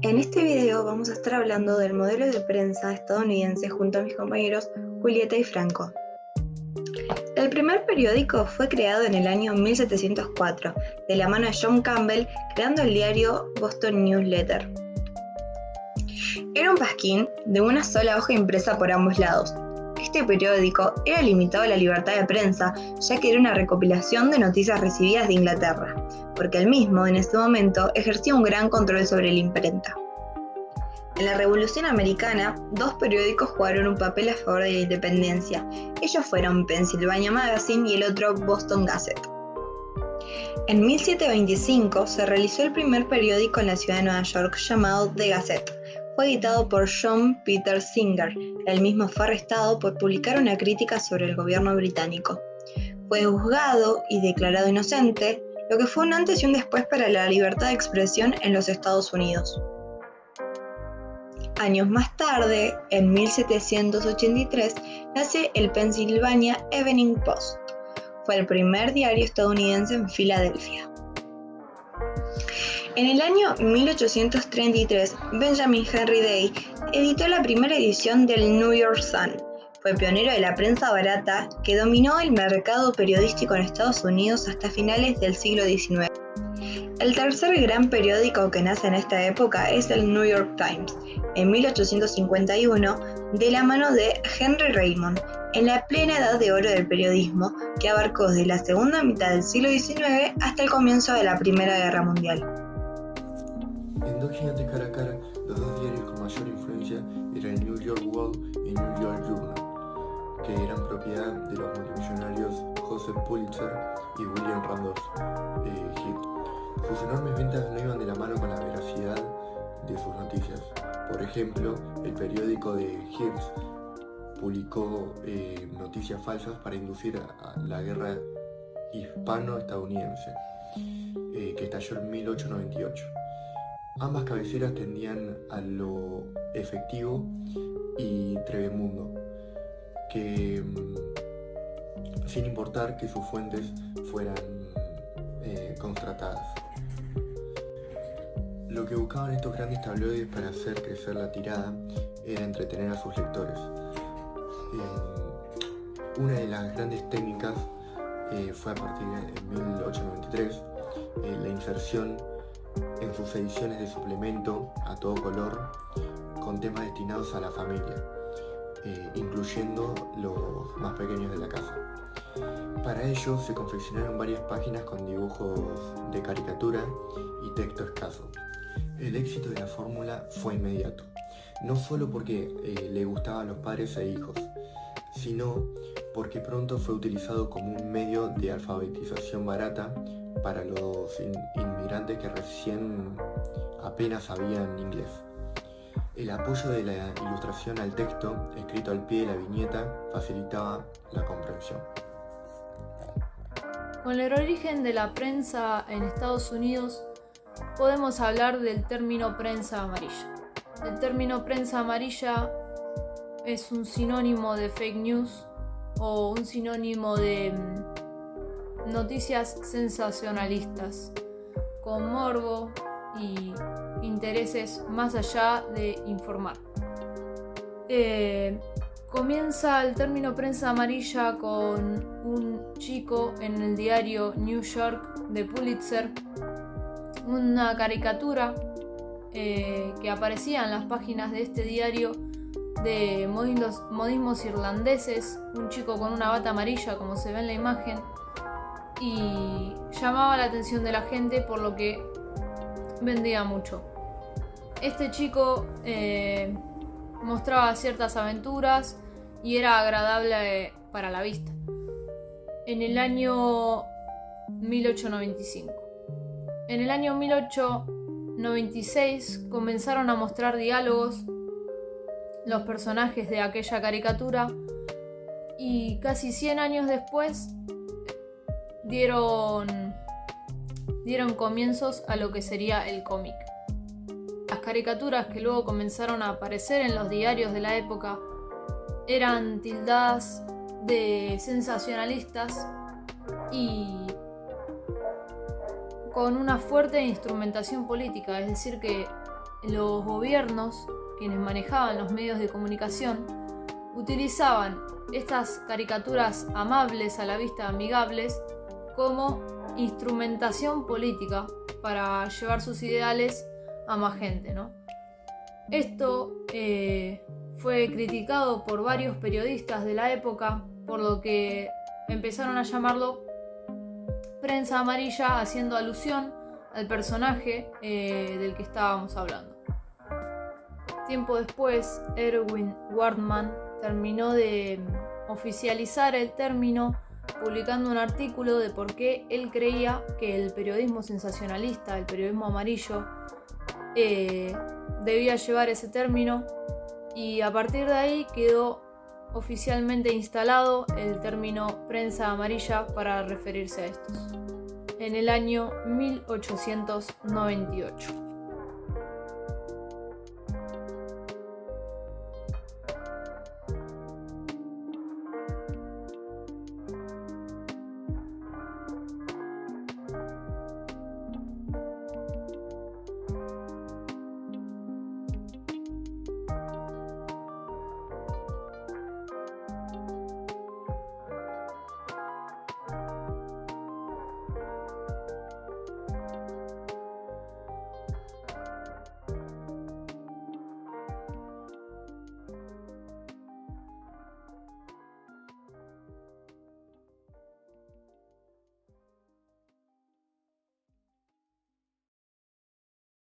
En este video vamos a estar hablando del modelo de prensa estadounidense junto a mis compañeros Julieta y Franco. El primer periódico fue creado en el año 1704, de la mano de John Campbell, creando el diario Boston Newsletter. Era un pasquín de una sola hoja impresa por ambos lados. Este periódico era limitado a la libertad de prensa, ya que era una recopilación de noticias recibidas de Inglaterra, porque el mismo, en ese momento, ejercía un gran control sobre la imprenta. En la Revolución Americana, dos periódicos jugaron un papel a favor de la independencia. Ellos fueron Pennsylvania Magazine y el otro Boston Gazette. En 1725 se realizó el primer periódico en la ciudad de Nueva York llamado The Gazette. Fue editado por John Peter Singer. Él mismo fue arrestado por publicar una crítica sobre el gobierno británico. Fue juzgado y declarado inocente, lo que fue un antes y un después para la libertad de expresión en los Estados Unidos. Años más tarde, en 1783, nace el Pennsylvania Evening Post. Fue el primer diario estadounidense en Filadelfia. En el año 1833, Benjamin Henry Day editó la primera edición del New York Sun. Fue pionero de la prensa barata que dominó el mercado periodístico en Estados Unidos hasta finales del siglo XIX. El tercer gran periódico que nace en esta época es el New York Times, en 1851, de la mano de Henry Raymond, en la plena edad de oro del periodismo, que abarcó desde la segunda mitad del siglo XIX hasta el comienzo de la Primera Guerra Mundial. En dos gigantes cara a cara, los dos diarios con mayor influencia eran el New York World y el New York Journal, que eran propiedad de los multimillonarios Joseph Pulitzer y William Randolph Hearst. Sus enormes ventas no iban de la mano con la veracidad de sus noticias. Por ejemplo, el periódico de Hearst publicó noticias falsas para inducir a la guerra hispano-estadounidense, que estalló en 1898. Ambas cabeceras tendían a lo efectivo y tremebundo, que sin importar que sus fuentes fueran constatadas. Lo que buscaban estos grandes tabloides para hacer crecer la tirada era entretener a sus lectores. Una de las grandes técnicas fue a partir de 1893 la inserción en sus ediciones de suplemento a todo color con temas destinados a la familia, incluyendo los más pequeños de la casa. Para ello se confeccionaron varias páginas con dibujos de caricatura y texto escaso. El éxito de la fórmula fue inmediato, no solo porque le gustaba a los padres e hijos, sino porque pronto fue utilizado como un medio de alfabetización barata para los inmigrantes que recién apenas sabían inglés. El apoyo de la ilustración al texto, escrito al pie de la viñeta, facilitaba la comprensión. Con el origen de la prensa en Estados Unidos, podemos hablar del término prensa amarilla. El término prensa amarilla es un sinónimo de fake news o un sinónimo de noticias sensacionalistas, con morbo y intereses más allá de informar. Comienza el término prensa amarilla con un chico en el diario New York de Pulitzer, una caricatura que aparecía en las páginas de este diario de modismos irlandeses, un chico con una bata amarilla como se ve en la imagen, y llamaba la atención de la gente por lo que vendía mucho. Este chico mostraba ciertas aventuras y era agradable para la vista. En el año 1895. En el año 1896 comenzaron a mostrar diálogos los personajes de aquella caricatura y casi 100 años después dieron comienzos a lo que sería el cómic. Las caricaturas que luego comenzaron a aparecer en los diarios de la época eran tildadas de sensacionalistas y con una fuerte instrumentación política, es decir que los gobiernos, quienes manejaban los medios de comunicación, utilizaban estas caricaturas amables, a la vista amigables, como instrumentación política para llevar sus ideales a más gente, ¿no? Esto fue criticado por varios periodistas de la época, por lo que empezaron a llamarlo prensa amarilla, haciendo alusión al personaje del que estábamos hablando. Tiempo después, Erwin Wardman terminó de oficializar el término publicando un artículo de por qué él creía que el periodismo sensacionalista, el periodismo amarillo, debía llevar ese término, y a partir de ahí quedó oficialmente instalado el término prensa amarilla para referirse a estos, en el año 1898.